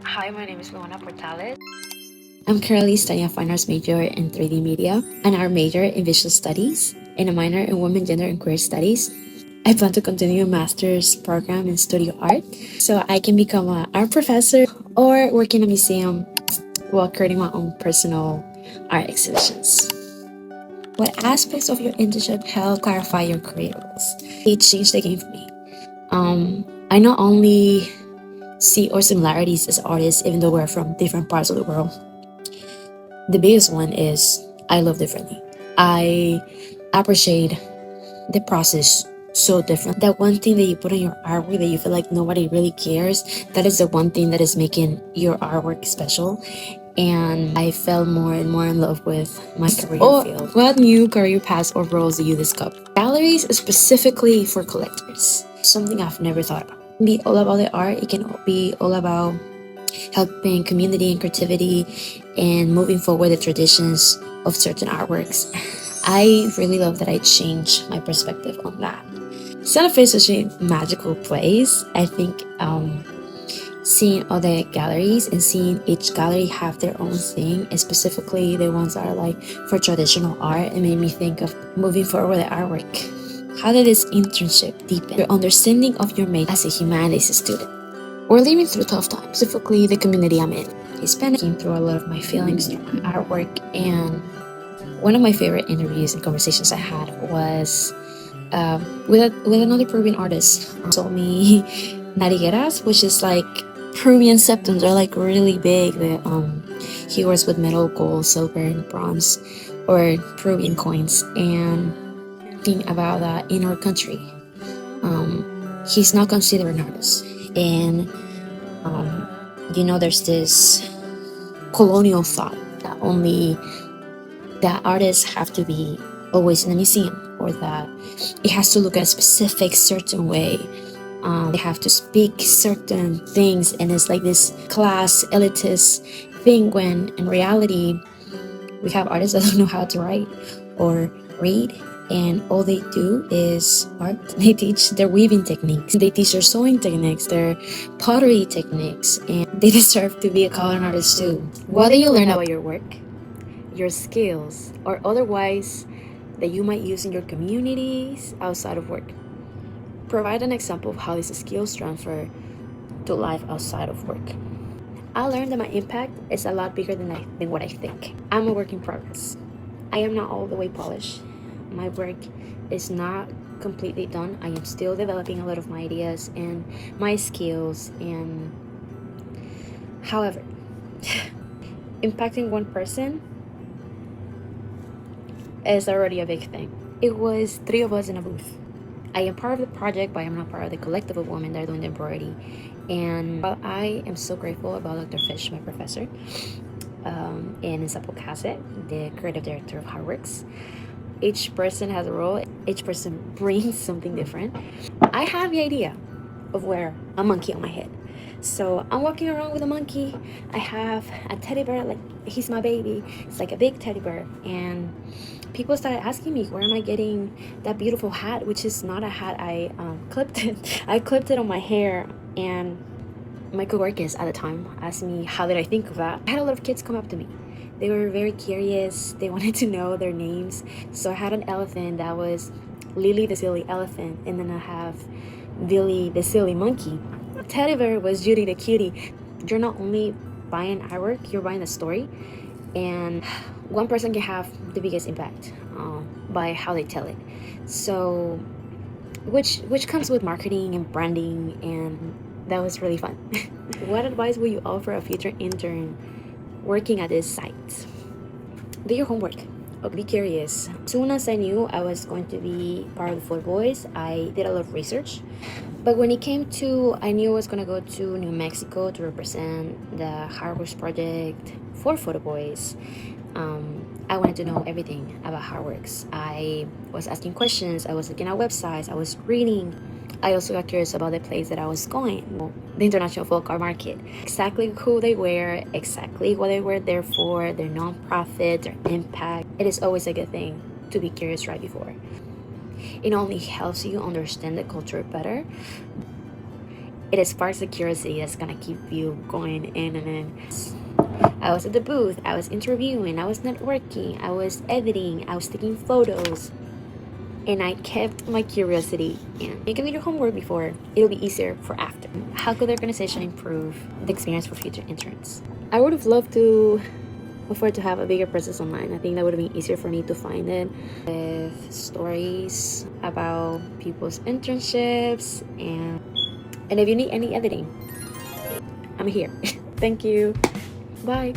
Hi, my name is Luana Portales. I'm currently studying a fine arts major in 3D media, an art major in visual studies, and a minor in women, gender, and queer studies. I plan to continue a master's program in studio art so I can become an art professor or work in a museum while creating my own personal art exhibitions. What aspects of your internship help clarify your career goals? It changed the game for me. I not only see our similarities as artists, even though we're from different parts of the world. The biggest one is I love differently. I appreciate the process so different. That one thing that you put on your artwork that you feel like nobody really cares, that is the one thing that is making your artwork special. And I fell more and more in love with my career field. What new career paths or roles do you discover? Galleries is specifically for collectors. Something I've never thought about. It can be all about the art. It can be all about helping community and creativity and moving forward the traditions of certain artworks. I really love that I changed my perspective on that. Santa Fe is such a magical place. I think seeing all the galleries and seeing each gallery have their own thing, and specifically the ones that are like for traditional art, it made me think of moving forward with the artwork. How did this internship deepen your understanding of your major as a humanities student? We're living through tough times, specifically the community I'm in. Hispanic came through a lot of my feelings through my artwork, and one of my favorite interviews and conversations I had was with another Peruvian artist. Told me narigueras, which is like Peruvian septums, are like really big. He works with metal, gold, silver, and bronze, or Peruvian coins, and thinking about that in our country. He's not considered an artist, and there's this colonial thought that only that artists have to be always in a museum, or that it has to look at a specific certain way. They have to speak certain things, and it's like this class elitist thing, when in reality we have artists that don't know how to write or read, and all they do is art. They teach their weaving techniques, they teach their sewing techniques, their pottery techniques, and they deserve to be a colored artist too. What do you learn about your work, your skills, or otherwise that you might use in your communities outside of work? Provide an example of how these skills transfer to life outside of work. I learned that my impact is a lot bigger than what I think. I'm a work in progress. I am not all the way polished. My work is not completely done. I am still developing a lot of my ideas and my skills. And however, impacting one person is already a big thing. It was 3 of us in a booth. I am part of the project, but I am not part of the collective of women that are doing the embroidery. And I am so grateful about Dr. Fish, my professor, and Isapo Case, the creative director of Hardworks. Each person has a role. Each person brings something different. I have the idea of wear a monkey on my head. So I'm walking around with a monkey. I have a teddy bear, like he's my baby. It's like a big teddy bear. And people started asking me, where am I getting that beautiful hat, which is not a hat. I clipped it. I clipped it on my hair. And my coworkers at the time asked me, how did I think of that? I had a lot of kids come up to me. They were very curious. They wanted to know their names. So I had an elephant that was Lily the silly elephant, and then I have Billy the silly monkey. Teddy bear was Judy the cutie. You're not only buying artwork, you're buying a story, and one person can have the biggest impact by how they tell it. So, which comes with marketing and branding, and that was really fun. What advice would you offer a future intern working at this site? Do your homework. Be curious. As soon as I knew I was going to be part of the Foot Boys, I did a lot of research. But when it came to, I knew I was going to go to New Mexico to represent the Hardworks project for Photo Boys. I wanted to know everything about Hardworks. I was asking questions, I was looking at websites, I was reading. I also got curious about the place that I was going, the International Folk Art Market. Exactly who they were, exactly what they were there for, their nonprofit, their impact. It is always a good thing to be curious right before. It only helps you understand the culture better. It sparks the curiosity that's gonna keep you going in and in. I was at the booth, I was interviewing, I was networking, I was editing, I was taking photos, and I kept my curiosity in. You can do your homework before, it'll be easier for after. How could the organization improve the experience for future interns? I would have loved to afford to have a bigger presence online. I think that would have been easier for me to find it with stories about people's internships, and if you need any editing, I'm here. Thank you. Bye.